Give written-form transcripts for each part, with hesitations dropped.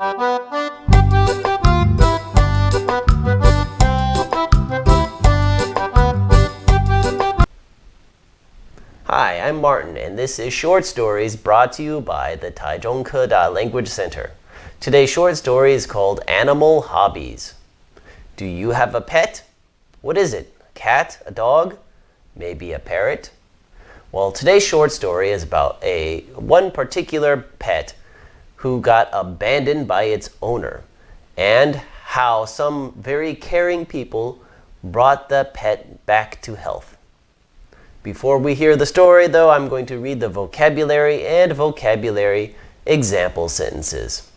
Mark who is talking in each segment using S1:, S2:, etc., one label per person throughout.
S1: Hi, I'm Martin, and this is Short Stories brought to you by the Taichung Keda Language Center. Today's short story is called Animal Hobbies. Do you have a pet? What is it? A cat? A dog? Maybe a parrot? Well, today's short story is about one particular pet who got abandoned by its owner, and how some very caring people brought the pet back to health. Before we hear the story, though, I'm going to read the vocabulary and vocabulary example sentences.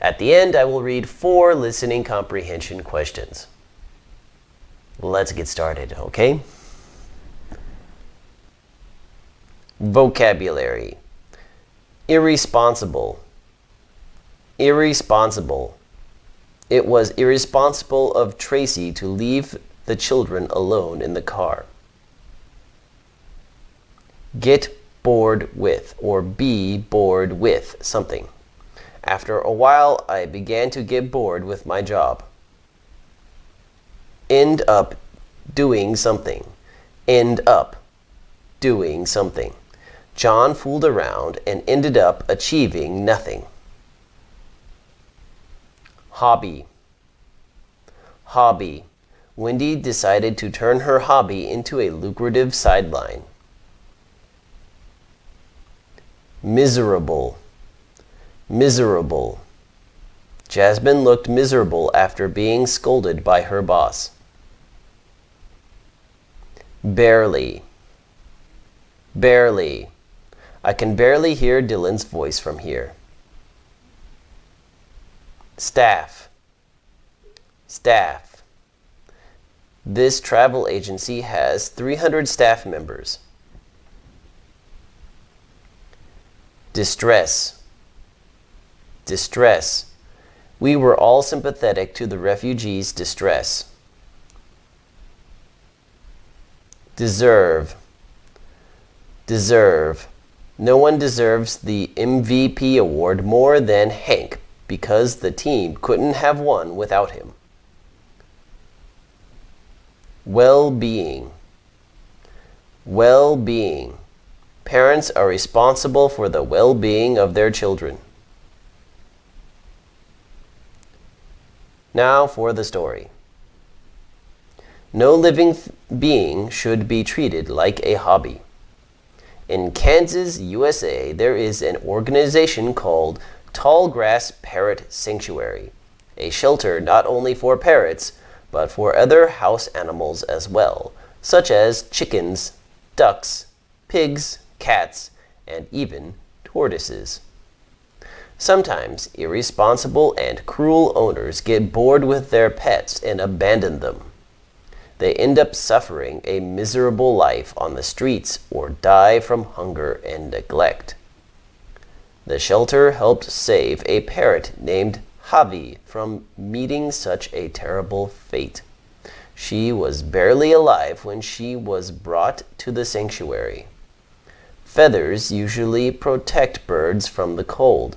S1: At the end, I will read 4 listening comprehension questions. Let's get started, okay? Vocabulary. Irresponsible. Irresponsible. It was irresponsible of Tracy to leave the children alone in the car. Get bored with, or be bored with something. After a while, I began to get bored with my job. End up doing something. End up doing something. John fooled around and ended up achieving nothing. Hobby. Hobby. Wendy decided to turn her hobby into a lucrative sideline. Miserable. Miserable. Jasmine looked miserable after being scolded by her boss. Barely. Barely. I can barely hear Dylan's voice from here. Staff. Staff. This travel agency has 300 staff members. Distress. Distress. We were all sympathetic to the refugees' distress. Deserve. Deserve. No one deserves the MVP award more than Hank because the team couldn't have won without him. Well-being. Well-being. Parents are responsible for the well-being of their children. Now for the story. No living being should be treated like a hobby. In Kansas, USA, there is an organization called Tallgrass Parrot Sanctuary, a shelter not only for parrots, but for other house animals as well, such as chickens, ducks, pigs, cats, and even tortoises. Sometimes irresponsible and cruel owners get bored with their pets and abandon them. They end up suffering a miserable life on the streets or die from hunger and neglect. The shelter helped save a parrot named Javi from meeting such a terrible fate. She was barely alive when she was brought to the sanctuary. Feathers usually protect birds from the cold,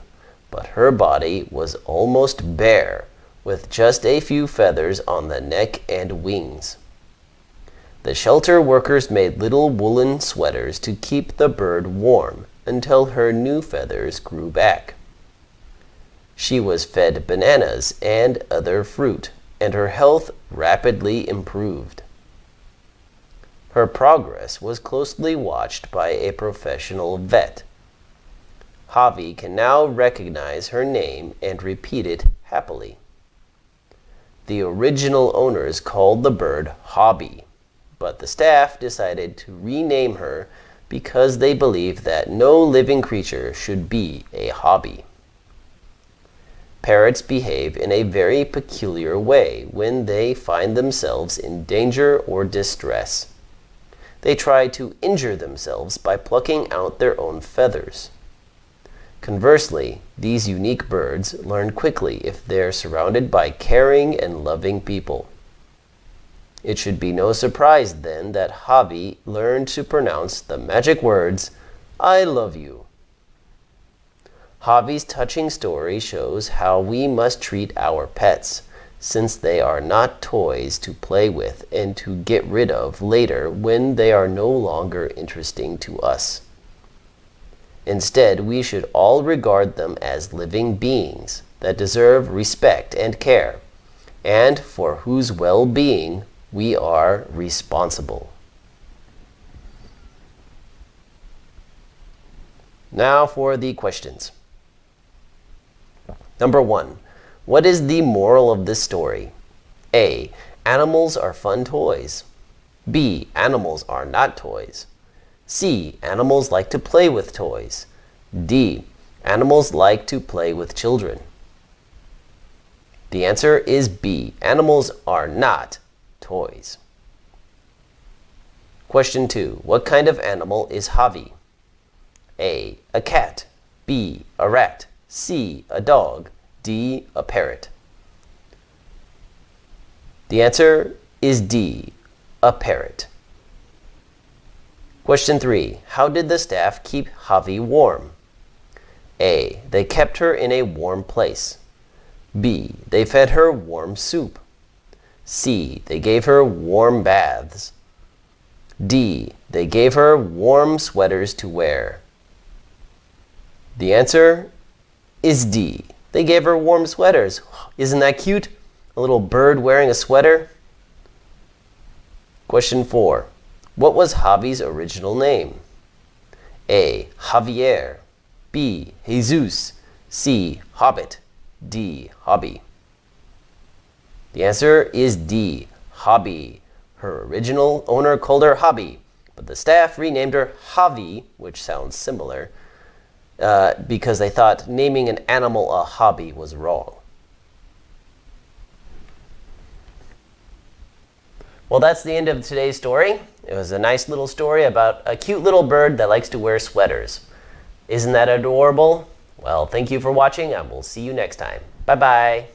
S1: but her body was almost bare, with just a few feathers on the neck and wings. The shelter workers made little woolen sweaters to keep the bird warm until her new feathers grew back. She was fed bananas and other fruit, and her health rapidly improved. Her progress was closely watched by a professional vet. Javi can now recognize her name and repeat it happily. The original owners called the bird Hobby, but the staff decided to rename her because they believed that no living creature should be a hobby. Parrots behave in a very peculiar way when they find themselves in danger or distress. They try to injure themselves by plucking out their own feathers. Conversely, these unique birds learn quickly if they're surrounded by caring and loving people. It should be no surprise then that Javi learned to pronounce the magic words, "I love you." Hobbies' touching story shows how we must treat our pets, since they are not toys to play with and to get rid of later when they are no longer interesting to us. Instead, we should all regard them as living beings that deserve respect and care, and for whose well-being we are responsible. Now for the questions. Number 1. What is the moral of this story? A. Animals are fun toys. B. Animals are not toys. C. Animals like to play with toys. D. Animals like to play with children. The answer is B. Animals are not toys. Question 2. What kind of animal is Javi? A. A cat. B. A rat. C. A dog. D. A parrot. The answer is D. A parrot. Question 3. How did the staff keep Javi warm? A. They kept her in a warm place. B. They fed her warm soup. C. They gave her warm baths. D. They gave her warm sweaters to wear. The answer is D. They gave her warm sweaters. Isn't that cute? A little bird wearing a sweater. Question 4. What was Javi's original name? A. Javier. B. Jesus. C. Hobbit. D. Hobby. The answer is D. Hobby. Her original owner called her Hobby, but the staff renamed her Javi, which sounds similar, because they thought naming an animal a hobby was wrong. Well, that's the end of today's story. It was a nice little story about a cute little bird that likes to wear sweaters. Isn't that adorable? Well, thank you for watching, and we'll see you next time. Bye-bye.